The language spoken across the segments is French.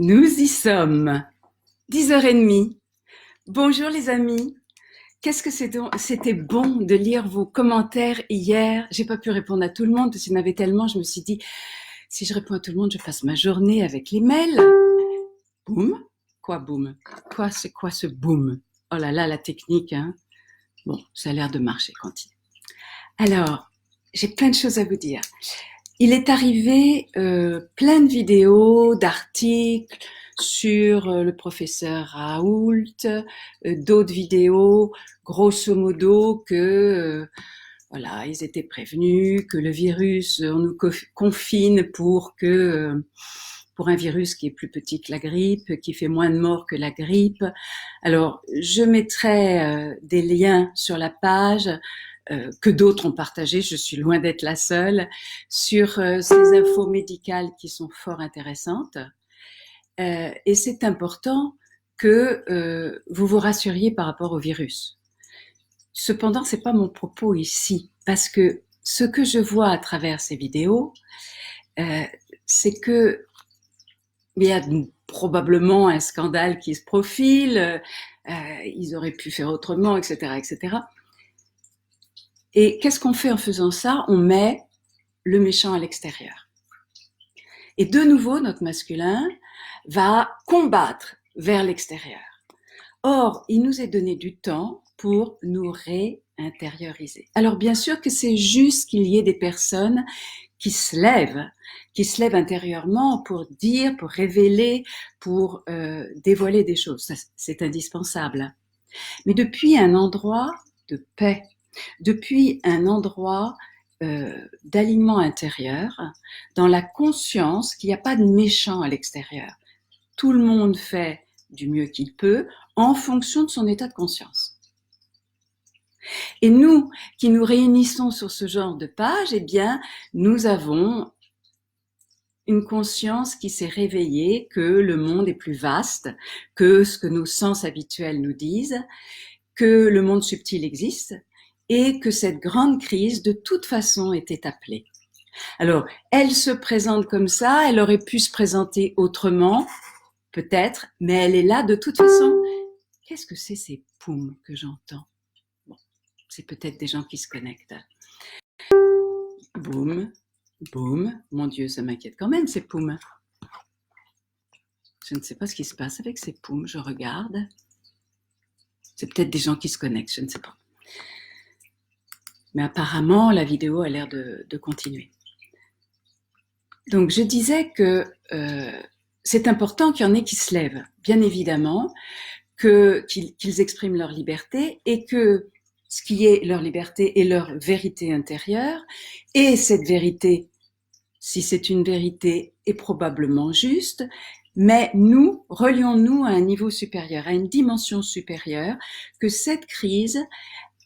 Nous y sommes. 10h30. Bonjour les amis. Qu'est-ce que c'était bon de lire vos commentaires hier. J'ai pas pu répondre à tout le monde parce qu'il y en avait tellement. Je me suis dit, si je réponds à tout le monde, je passe ma journée avec les mails. Boum. Quoi boum? C'est quoi ce boum? Oh là là, la technique, hein. Bon, ça a l'air de marcher, continue. Alors, j'ai plein de choses à vous dire. Il est arrivé plein de vidéos, d'articles sur le professeur Raoult, d'autres vidéos, grosso modo que voilà, ils étaient prévenus que le virus, on nous confine pour un virus qui est plus petit que la grippe, qui fait moins de morts que la grippe. Alors, je mettrai des liens sur la page que d'autres ont partagé, je suis loin d'être la seule, sur ces infos médicales qui sont fort intéressantes. Et c'est important que vous vous rassuriez par rapport au virus. Cependant, c'est pas mon propos ici, parce que ce que je vois à travers ces vidéos, c'est que il y a probablement un scandale qui se profile, ils auraient pu faire autrement, etc., etc. Et qu'est-ce qu'on fait en faisant ça? On met le méchant à l'extérieur. Et de nouveau, notre masculin va combattre vers l'extérieur. Or, il nous est donné du temps pour nous réintérioriser. Alors bien sûr que c'est juste qu'il y ait des personnes qui se lèvent intérieurement pour dire, pour révéler, pour dévoiler des choses. Ça, c'est indispensable. Mais depuis un endroit de paix, depuis un endroit d'alignement intérieur, dans la conscience qu'il n'y a pas de méchant à l'extérieur. Tout le monde fait du mieux qu'il peut en fonction de son état de conscience. Et nous, qui nous réunissons sur ce genre de page, eh bien, nous avons une conscience qui s'est réveillée que le monde est plus vaste que ce que nos sens habituels nous disent, que le monde subtil existe, et que cette grande crise, de toute façon, était appelée. Alors, elle se présente comme ça, elle aurait pu se présenter autrement, peut-être, mais elle est là de toute façon. Qu'est-ce que c'est ces poums que j'entends? Bon, c'est peut-être des gens qui se connectent. Boum, boum, mon Dieu, ça m'inquiète quand même ces poums. Je ne sais pas ce qui se passe avec ces poums, je regarde. C'est peut-être des gens qui se connectent, je ne sais pas. Mais apparemment, la vidéo a l'air de continuer. Donc, je disais que c'est important qu'il y en ait qui se lèvent, bien évidemment, qu'ils expriment leur liberté et que ce qui est leur liberté est leur vérité intérieure. Et cette vérité, si c'est une vérité, est probablement juste, mais nous, relions-nous à un niveau supérieur, à une dimension supérieure, que cette crise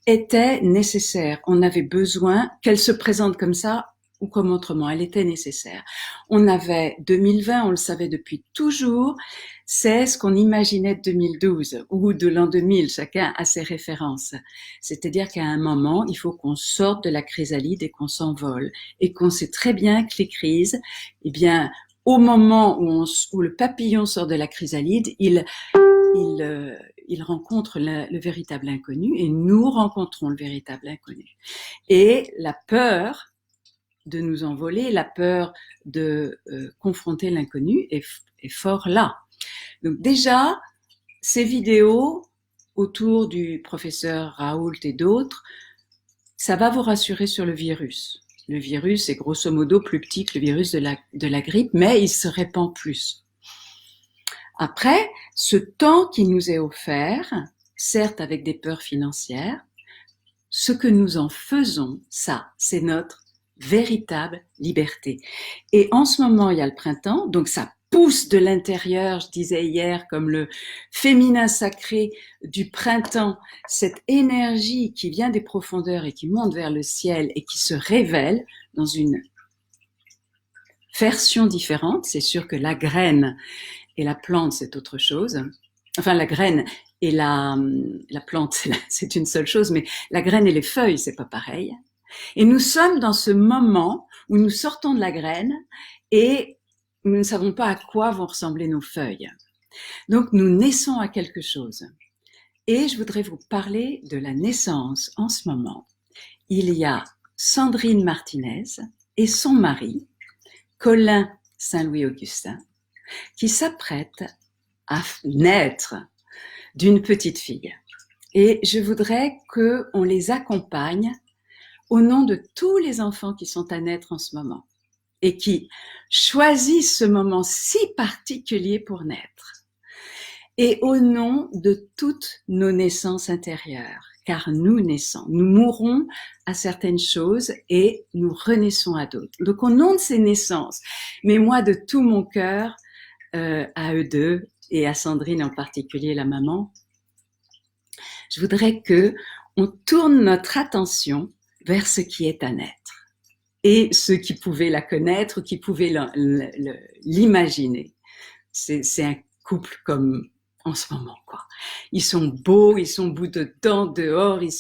était nécessaire. On avait besoin qu'elle se présente comme ça ou comme autrement. Elle était nécessaire. On avait 2020, on le savait depuis toujours, c'est ce qu'on imaginait de 2012 ou de l'an 2000, chacun a ses références. C'est-à-dire qu'à un moment, il faut qu'on sorte de la chrysalide et qu'on s'envole. Et qu'on sait très bien que les crises, eh bien, au moment où le papillon sort de la chrysalide, il rencontre le véritable inconnu et nous rencontrons le véritable inconnu. Et la peur de nous envoler, la peur de confronter l'inconnu est fort là. Donc déjà, ces vidéos autour du professeur Raoult et d'autres, ça va vous rassurer sur le virus. Le virus est grosso modo plus petit que le virus de la grippe, mais il se répand plus. Après, ce temps qui nous est offert, certes avec des peurs financières, ce que nous en faisons, ça, c'est notre véritable liberté. Et en ce moment, il y a le printemps, donc ça pousse de l'intérieur, je disais hier, comme le féminin sacré du printemps, cette énergie qui vient des profondeurs et qui monte vers le ciel et qui se révèle dans une version différente. C'est sûr que la graine et la plante, c'est autre chose. Enfin, la graine et la plante, c'est une seule chose, mais la graine et les feuilles, c'est pas pareil. Et nous sommes dans ce moment où nous sortons de la graine et nous ne savons pas à quoi vont ressembler nos feuilles. Donc nous naissons à quelque chose. Et je voudrais vous parler de la naissance en ce moment. Il y a Sandrine Martinez et son mari, Colin Saint-Louis-Augustin, qui s'apprêtent à naître d'une petite fille. Et je voudrais qu'on les accompagne au nom de tous les enfants qui sont à naître en ce moment et qui choisissent ce moment si particulier pour naître. Et au nom de toutes nos naissances intérieures, car nous naissons, nous mourrons à certaines choses et nous renaissons à d'autres. Donc au nom de ces naissances, mais moi de tout mon cœur, à eux deux et à Sandrine en particulier, la maman, je voudrais que on tourne notre attention vers ce qui est à naître et ceux qui pouvaient la connaître, qui pouvaient l'imaginer. C'est un couple comme en ce moment, quoi. Ils sont beaux, ils sont bout de dents dehors, ils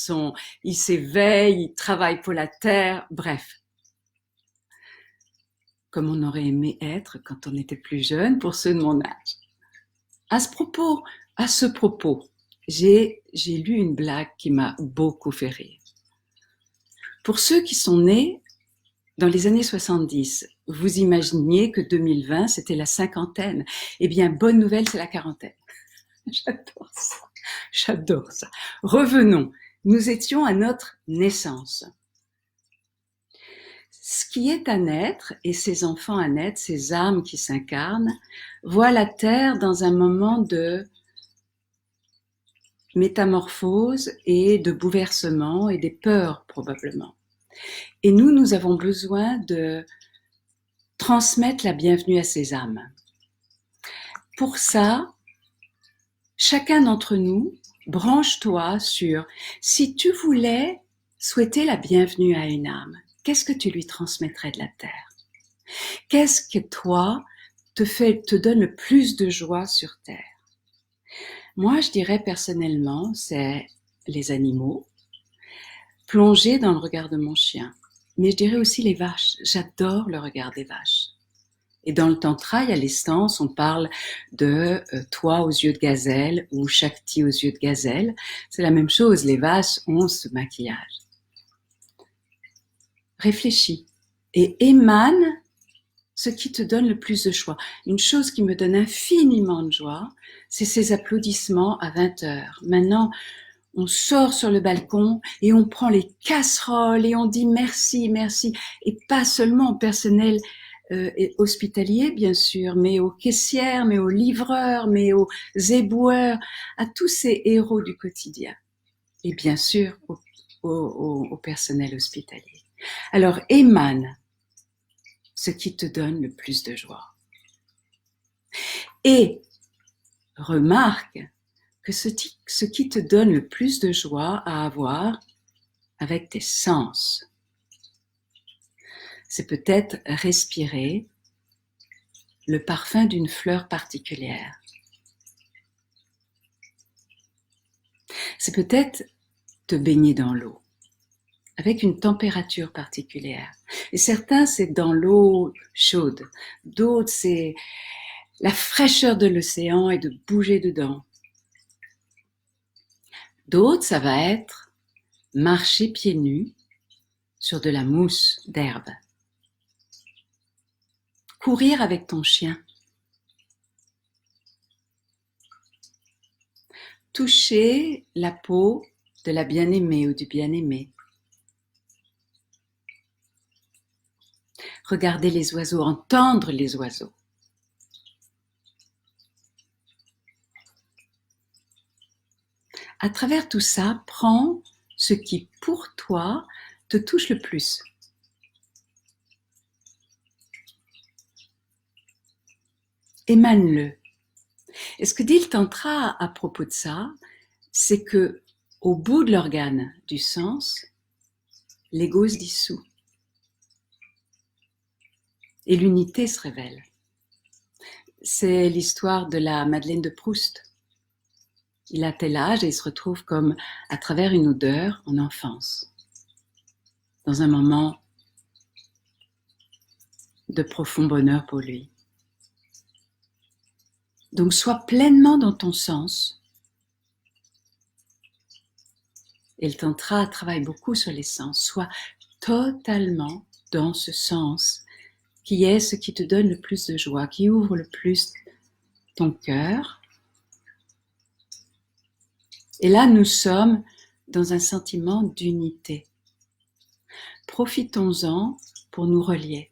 s'éveillent, ils travaillent pour la terre, bref. Comme on aurait aimé être quand on était plus jeune, pour ceux de mon âge. À ce propos, j'ai lu une blague qui m'a beaucoup fait rire. Pour ceux qui sont nés dans les années 70, vous imaginiez que 2020, c'était la cinquantaine. Eh bien, bonne nouvelle, c'est la quarantaine. J'adore ça. J'adore ça. Revenons. Nous étions à notre naissance. Ce qui est à naître, et ces enfants à naître, ces âmes qui s'incarnent, voient la Terre dans un moment de métamorphose et de bouleversement et des peurs probablement. Et nous avons besoin de transmettre la bienvenue à ces âmes. Pour ça, chacun d'entre nous, branche-toi sur si tu voulais souhaiter la bienvenue à une âme, qu'est-ce que tu lui transmettrais de la terre? Qu'est-ce que toi te donne le plus de joie sur terre? Moi, je dirais personnellement, c'est les animaux, plonger dans le regard de mon chien. Mais je dirais aussi les vaches. J'adore le regard des vaches. Et dans le tantra, il y a les stances, on parle de toi aux yeux de gazelle ou Shakti aux yeux de gazelle. C'est la même chose, les vaches ont ce maquillage. Réfléchis et émane ce qui te donne le plus de joie. Une chose qui me donne infiniment de joie, c'est ces applaudissements à 20h. Maintenant, on sort sur le balcon et on prend les casseroles et on dit merci, merci. Et pas seulement au personnel hospitalier, bien sûr, mais aux caissières, mais aux livreurs, mais aux éboueurs, à tous ces héros du quotidien. Et bien sûr, au personnel hospitalier. Alors, émane ce qui te donne le plus de joie. Et remarque que ce qui te donne le plus de joie à avoir avec tes sens, c'est peut-être respirer le parfum d'une fleur particulière. C'est peut-être te baigner dans l'eau, avec une température particulière. Et certains, c'est dans l'eau chaude. D'autres, c'est la fraîcheur de l'océan et de bouger dedans. D'autres, ça va être marcher pieds nus sur de la mousse d'herbe. Courir avec ton chien. Toucher la peau de la bien-aimée ou du bien-aimé. Regarder les oiseaux, entendre les oiseaux. À travers tout ça, prends ce qui, pour toi, te touche le plus. Émane-le. Et ce que dit le Tantra à propos de ça, c'est que au bout de l'organe du sens, l'ego se dissout. Et l'unité se révèle. C'est l'histoire de la Madeleine de Proust. Il a tel âge et il se retrouve comme à travers une odeur en enfance, dans un moment de profond bonheur pour lui. Donc sois pleinement dans ton sens. Et le tantra travaille beaucoup sur les sens. Sois totalement dans ce sens qui est ce qui te donne le plus de joie, qui ouvre le plus ton cœur. Et là, nous sommes dans un sentiment d'unité. Profitons-en pour nous relier.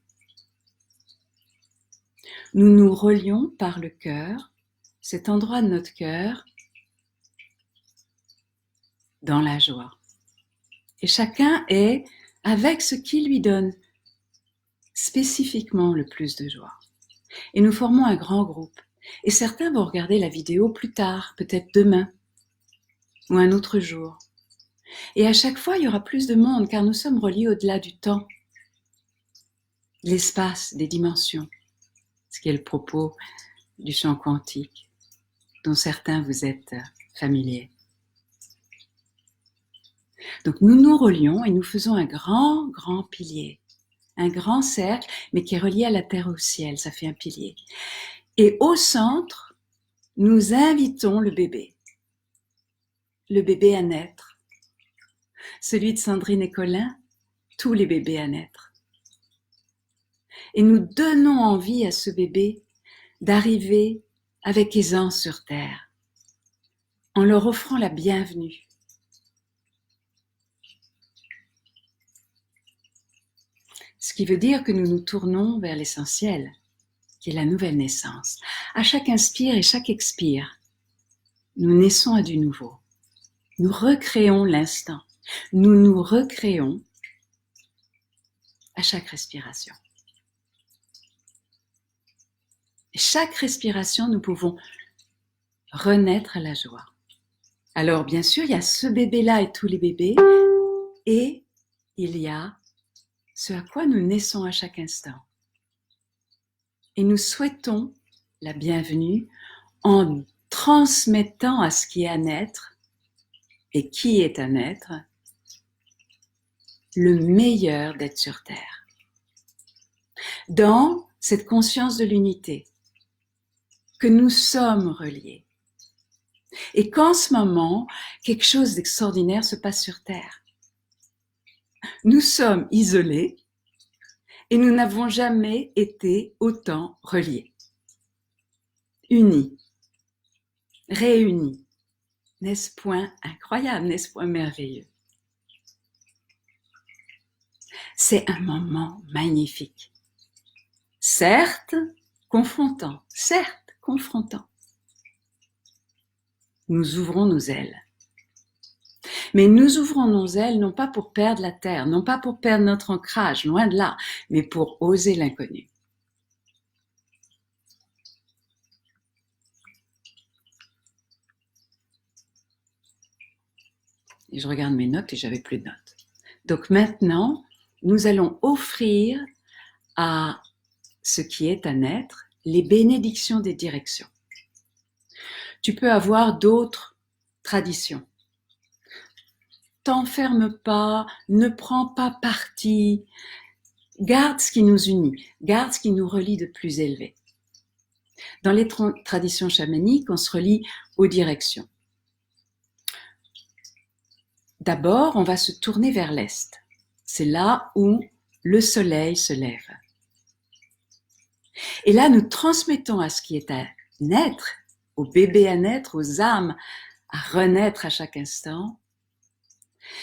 Nous nous relions par le cœur, cet endroit de notre cœur, dans la joie. Et chacun est avec ce qui lui donne spécifiquement le plus de joie. Et nous formons un grand groupe. Et certains vont regarder la vidéo plus tard, peut-être demain, ou un autre jour. Et à chaque fois, il y aura plus de monde, car nous sommes reliés au-delà du temps, l'espace, des dimensions, ce qui est le propos du champ quantique, dont certains vous êtes familiers. Donc nous nous relions et nous faisons un grand, grand pilier, un grand cercle, mais qui est relié à la terre et au ciel, ça fait un pilier. Et au centre, nous invitons le bébé à naître, celui de Sandrine et Colin, tous les bébés à naître. Et nous donnons envie à ce bébé d'arriver avec aisance sur terre, en leur offrant la bienvenue. Ce qui veut dire que nous nous tournons vers l'essentiel, qui est la nouvelle naissance. À chaque inspire et chaque expire, nous naissons à du nouveau. Nous recréons l'instant. Nous nous recréons à chaque respiration. Et chaque respiration, nous pouvons renaître à la joie. Alors, bien sûr, il y a ce bébé-là et tous les bébés, et il y a ce à quoi nous naissons à chaque instant. Et nous souhaitons la bienvenue en transmettant à ce qui est à naître et qui est à naître le meilleur d'être sur Terre. Dans cette conscience de l'unité, que nous sommes reliés. Et qu'en ce moment, quelque chose d'extraordinaire se passe sur Terre. Nous sommes isolés et nous n'avons jamais été autant reliés. Unis, réunis. N'est-ce point incroyable, n'est-ce point merveilleux? C'est un moment magnifique. Certes, confrontant. Nous ouvrons nos ailes. Mais nous ouvrons nos ailes non pas pour perdre la terre, non pas pour perdre notre ancrage, loin de là, mais pour oser l'inconnu. Et je regarde mes notes et j'avais plus de notes. Donc maintenant, nous allons offrir à ce qui est à naître les bénédictions des directions. Tu peux avoir d'autres traditions. T'enferme pas, ne prends pas parti. Garde ce qui nous unit, garde ce qui nous relie de plus élevé. Dans les traditions chamaniques, on se relie aux directions. D'abord, on va se tourner vers l'est. C'est là où le soleil se lève. Et là, nous transmettons à ce qui est à naître, aux bébés à naître, aux âmes à renaître à chaque instant,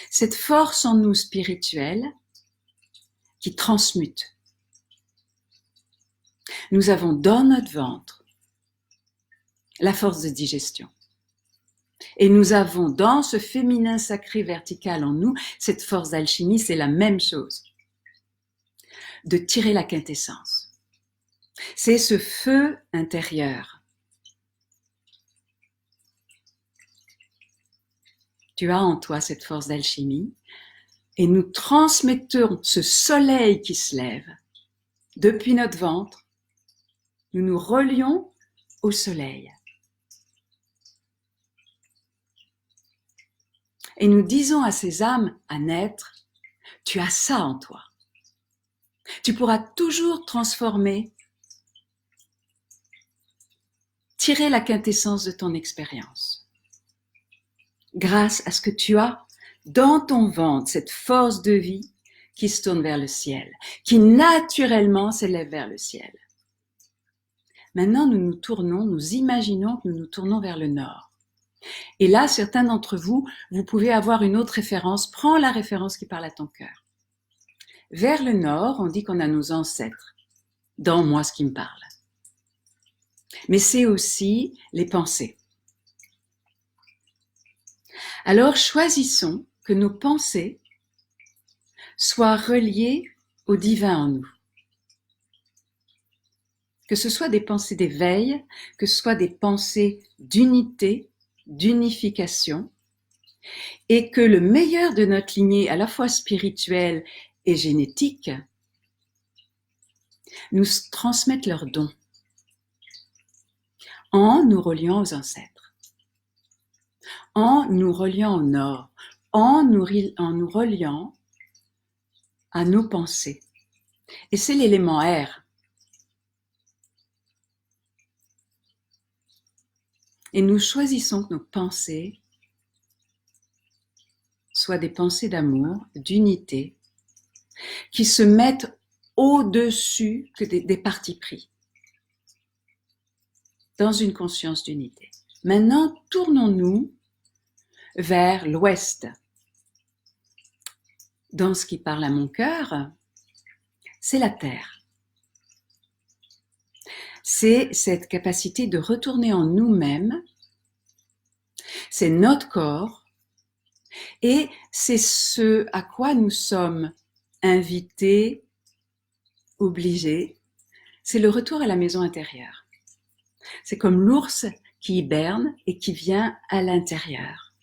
cette force en nous spirituelle qui transmute. Nous avons dans notre ventre la force de digestion. Et nous avons dans ce féminin sacré vertical en nous, cette force d'alchimie, c'est la même chose. De tirer la quintessence. C'est ce feu intérieur. Tu as en toi cette force d'alchimie et nous transmettons ce soleil qui se lève depuis notre ventre. Nous nous relions au soleil. Et nous disons à ces âmes à naître, tu as ça en toi. Tu pourras toujours transformer tirer la quintessence de ton expérience. Grâce à ce que tu as dans ton ventre, cette force de vie qui se tourne vers le ciel, qui naturellement s'élève vers le ciel. Maintenant, nous imaginons que nous nous tournons vers le nord. Et là, certains d'entre vous, vous pouvez avoir une autre référence. Prends la référence qui parle à ton cœur. Vers le nord, on dit qu'on a nos ancêtres. Dans moi, ce qui me parle. Mais c'est aussi les pensées. Alors, choisissons que nos pensées soient reliées au divin en nous. Que ce soit des pensées d'éveil, que ce soit des pensées d'unité, d'unification, et que le meilleur de notre lignée, à la fois spirituelle et génétique, nous transmettent leurs dons en nous reliant aux ancêtres, en nous reliant au nord, en nous reliant à nos pensées. Et c'est l'élément air. Et nous choisissons que nos pensées soient des pensées d'amour, d'unité, qui se mettent au-dessus que des partis pris, dans une conscience d'unité. Maintenant, tournons-nous vers l'ouest. Dans ce qui parle à mon cœur, c'est la terre. C'est cette capacité de retourner en nous-mêmes, c'est notre corps, et c'est ce à quoi nous sommes invités, obligés, c'est le retour à la maison intérieure. C'est comme l'ours qui hiberne et qui vient à l'intérieur.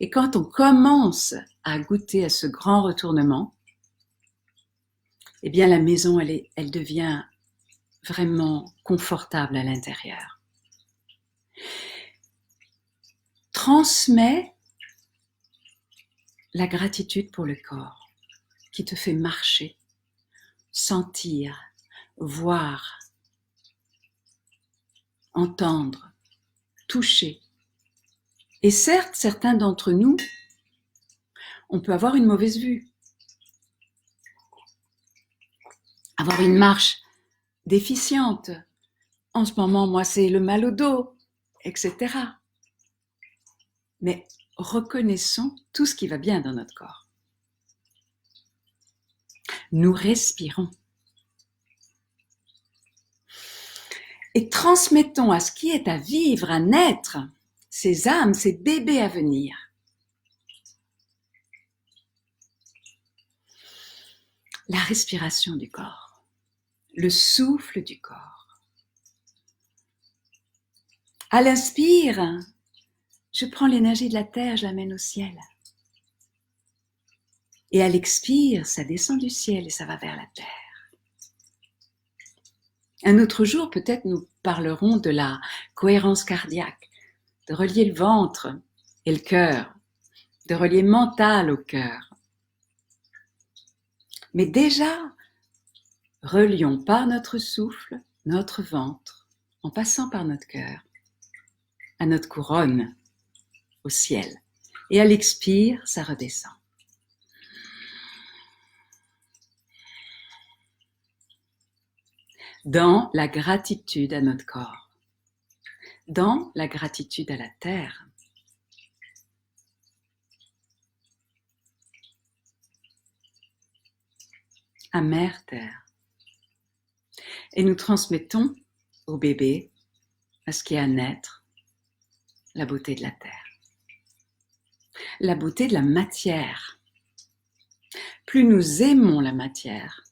Et quand on commence à goûter à ce grand retournement, eh bien la maison, elle devient vraiment confortable à l'intérieur. Transmets la gratitude pour le corps qui te fait marcher, sentir, voir, entendre, toucher. Et certes, certains d'entre nous, on peut avoir une mauvaise vue, avoir une marche déficiente. En ce moment, moi, c'est le mal au dos, etc. Mais reconnaissons tout ce qui va bien dans notre corps. Nous respirons. Et transmettons à ce qui est à vivre, à naître, ces âmes, ces bébés à venir. La respiration du corps, le souffle du corps. À l'inspire, je prends l'énergie de la terre, je l'amène au ciel. Et à l'expire, ça descend du ciel et ça va vers la terre. Un autre jour, peut-être nous parlerons de la cohérence cardiaque, de relier le ventre et le cœur, de relier le mental au cœur. Mais déjà, relions par notre souffle, notre ventre, en passant par notre cœur, à notre couronne, au ciel. Et à l'expire, ça redescend. Dans la gratitude à notre corps, dans la gratitude à la terre. À Mère Terre. Et nous transmettons au bébé, à ce qui est à naître, la beauté de la terre. La beauté de la matière. Plus nous aimons la matière,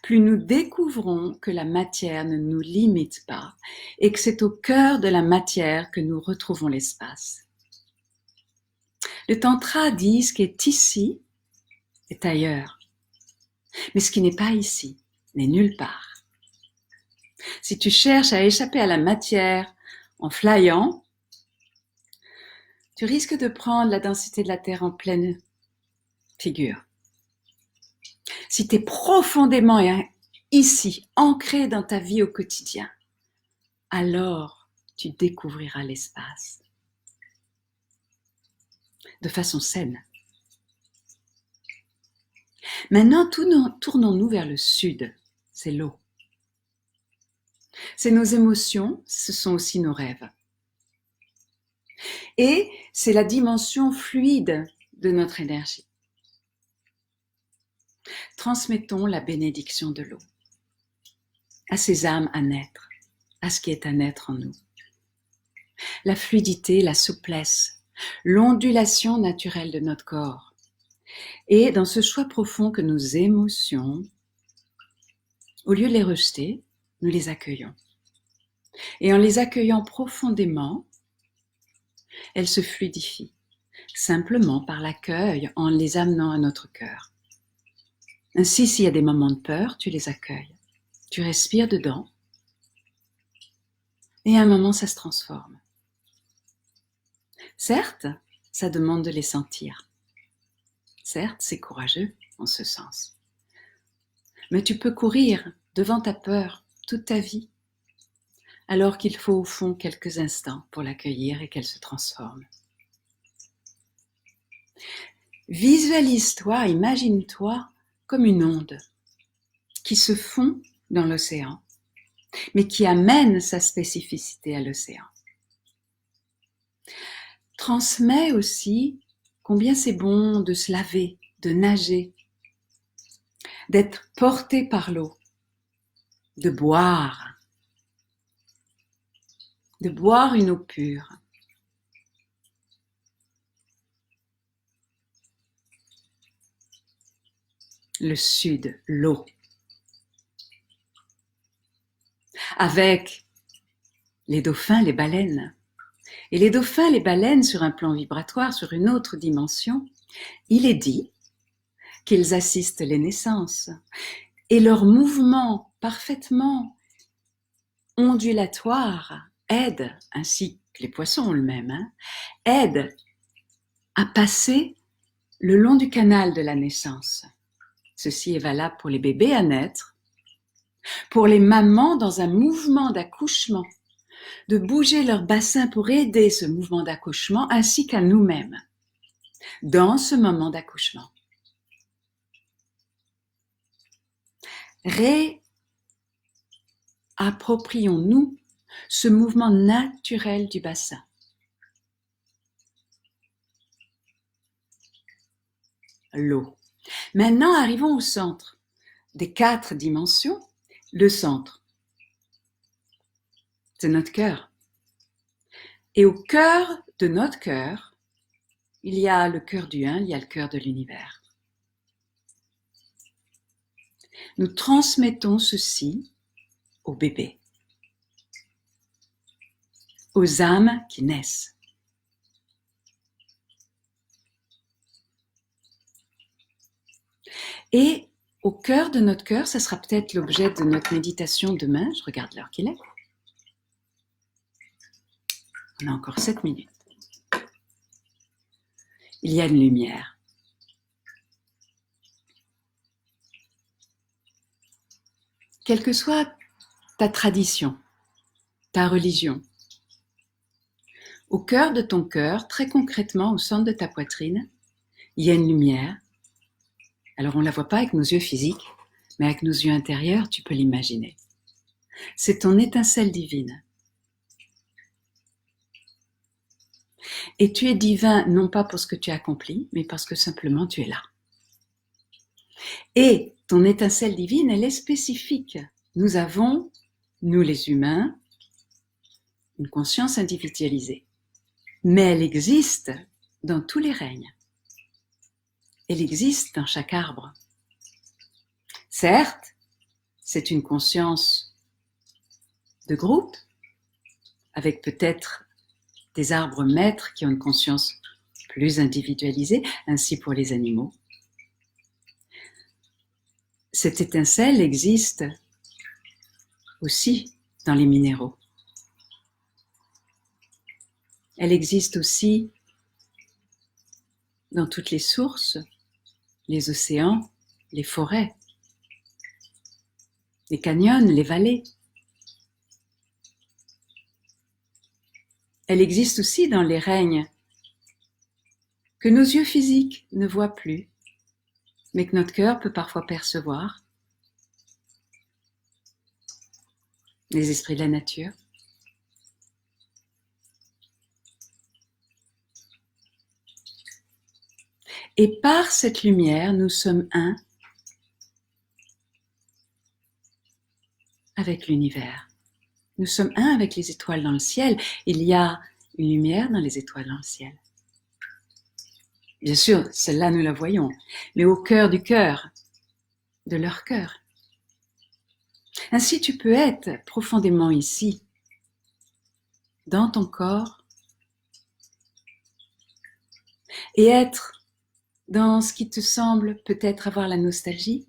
plus nous découvrons que la matière ne nous limite pas et que c'est au cœur de la matière que nous retrouvons l'espace. Le Tantra dit ce qui est ici est ailleurs, mais ce qui n'est pas ici n'est nulle part. Si tu cherches à échapper à la matière en flyant, tu risques de prendre la densité de la Terre en pleine figure. Si tu es profondément ici, ancré dans ta vie au quotidien, alors tu découvriras l'espace de façon saine. Maintenant, tournons-nous vers le sud, c'est l'eau. C'est nos émotions, ce sont aussi nos rêves. Et c'est la dimension fluide de notre énergie. Transmettons la bénédiction de l'eau à ces âmes à naître, à ce qui est à naître en nous. La fluidité, la souplesse, l'ondulation naturelle de notre corps. Et dans ce choix profond que nos émotions, au lieu de les rejeter, nous les accueillons. Et en les accueillant profondément, elles se fluidifient, simplement par l'accueil en les amenant à notre cœur. Ainsi, s'il y a des moments de peur, tu les accueilles. Tu respires dedans, et à un moment, ça se transforme. Certes, ça demande de les sentir. Certes, c'est courageux en ce sens. Mais tu peux courir devant ta peur toute ta vie, alors qu'il faut au fond quelques instants pour l'accueillir et qu'elle se transforme. Visualise-toi, imagine-toi comme une onde qui se fond dans l'océan, mais qui amène sa spécificité à l'océan. Transmets aussi combien c'est bon de se laver, de nager, d'être porté par l'eau, de boire une eau pure. Le sud, l'eau. Avec les dauphins, les baleines. Et les dauphins, les baleines, sur un plan vibratoire, sur une autre dimension, il est dit qu'ils assistent les naissances. Et leur mouvement parfaitement ondulatoire aide, ainsi que les poissons ont le même, aide à passer le long du canal de la naissance. Ceci est valable pour les bébés à naître, pour les mamans dans un mouvement d'accouchement, de bouger leur bassin pour aider ce mouvement d'accouchement, ainsi qu'à nous-mêmes, dans ce moment d'accouchement. Réapproprions-nous ce mouvement naturel du bassin. L'eau. Maintenant, arrivons au centre des 4 dimensions. Le centre, c'est notre cœur. Et au cœur de notre cœur, il y a le cœur du 1, il y a le cœur de l'univers. Nous transmettons ceci aux bébés, aux âmes qui naissent. Et au cœur de notre cœur, ça sera peut-être l'objet de notre méditation demain. Je regarde l'heure qu'il est. On a encore 7 minutes. Il y a une lumière. Quelle que soit ta tradition, ta religion, au cœur de ton cœur, très concrètement au centre de ta poitrine, il y a une lumière. Alors on ne la voit pas avec nos yeux physiques, mais avec nos yeux intérieurs, tu peux l'imaginer. C'est ton étincelle divine. Et tu es divin non pas pour ce que tu as accompli, mais parce que simplement tu es là. Et ton étincelle divine, elle est spécifique. Nous avons, nous les humains, une conscience individualisée. Mais elle existe dans tous les règnes. Elle existe dans chaque arbre. Certes, c'est une conscience de groupe, avec peut-être des arbres maîtres qui ont une conscience plus individualisée, ainsi pour les animaux. Cette étincelle existe aussi dans les minéraux. Elle existe aussi dans toutes les sources, les océans, les forêts, les canyons, les vallées. Elle existe aussi dans les règnes que nos yeux physiques ne voient plus, mais que notre cœur peut parfois percevoir. Les esprits de la nature. Et par cette lumière, nous sommes un avec l'univers. Nous sommes un avec les étoiles dans le ciel. Il y a une lumière dans les étoiles dans le ciel. Bien sûr, celle-là, nous la voyons, mais au cœur du cœur, de leur cœur. Ainsi, tu peux être profondément ici, dans ton corps, et être dans ce qui te semble peut-être avoir la nostalgie,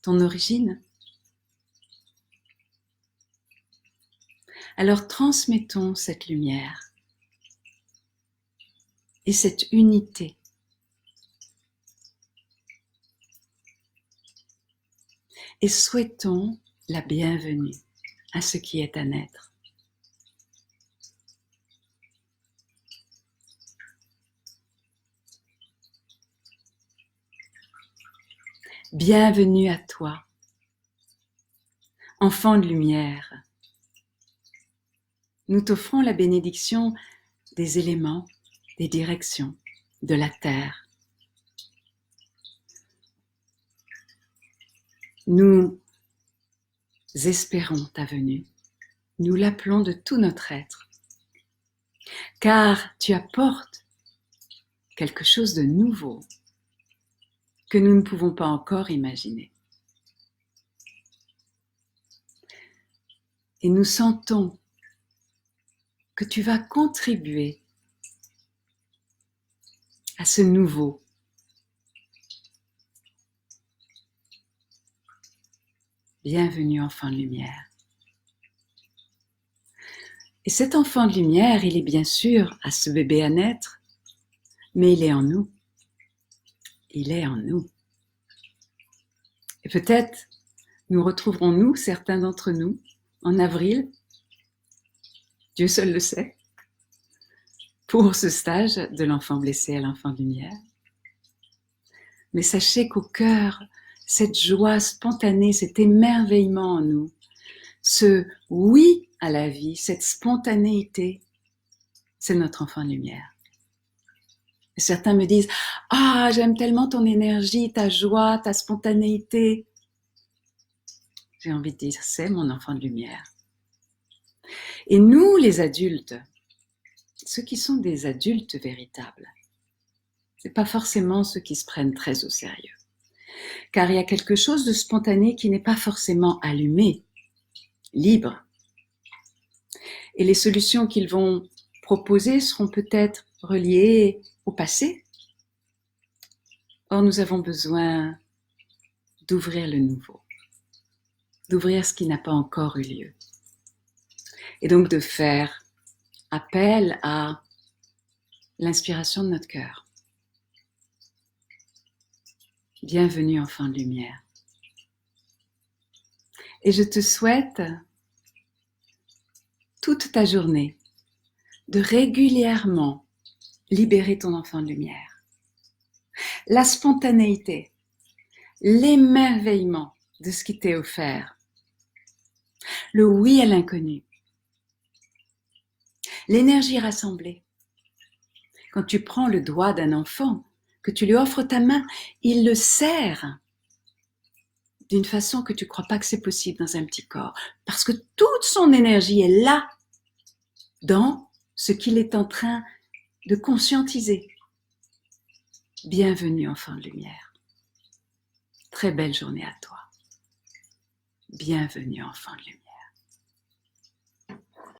ton origine. Alors transmettons cette lumière et cette unité. Et souhaitons la bienvenue à ce qui est à naître. Bienvenue à toi, enfant de lumière. Nous t'offrons la bénédiction des éléments, des directions, de la terre. Nous espérons ta venue. Nous l'appelons de tout notre être. Car tu apportes quelque chose de nouveau que nous ne pouvons pas encore imaginer. Et nous sentons que tu vas contribuer à ce nouveau. Bienvenue, enfant de lumière. Et cet enfant de lumière, il est bien sûr à ce bébé à naître, mais il est en nous. Il est en nous. Et peut-être nous retrouverons-nous, certains d'entre nous, en avril, Dieu seul le sait, pour ce stage de l'enfant blessé à l'enfant de lumière. Mais sachez qu'au cœur, cette joie spontanée, cet émerveillement en nous, ce oui à la vie, cette spontanéité, c'est notre enfant de lumière. Et certains me disent « Ah, j'aime tellement ton énergie, ta joie, ta spontanéité. » J'ai envie de dire « C'est mon enfant de lumière. » Et nous, les adultes, ceux qui sont des adultes véritables, c'est pas forcément ceux qui se prennent très au sérieux. Car il y a quelque chose de spontané qui n'est pas forcément allumé, libre. Et les solutions qu'ils vont proposer seront peut-être reliées au passé. Or, nous avons besoin d'ouvrir le nouveau, d'ouvrir ce qui n'a pas encore eu lieu. Et donc de faire appel à l'inspiration de notre cœur. Bienvenue, enfant de lumière. Et je te souhaite toute ta journée de régulièrement libérer ton enfant de lumière. La spontanéité, l'émerveillement de ce qui t'est offert, le oui à l'inconnu, l'énergie rassemblée. Quand tu prends le doigt d'un enfant, que tu lui offres ta main, il le serre d'une façon que tu ne crois pas que c'est possible dans un petit corps. Parce que toute son énergie est là, dans ce qu'il est en train de conscientiser. Bienvenue, enfant de lumière. Très belle journée à toi. Bienvenue, enfant de lumière.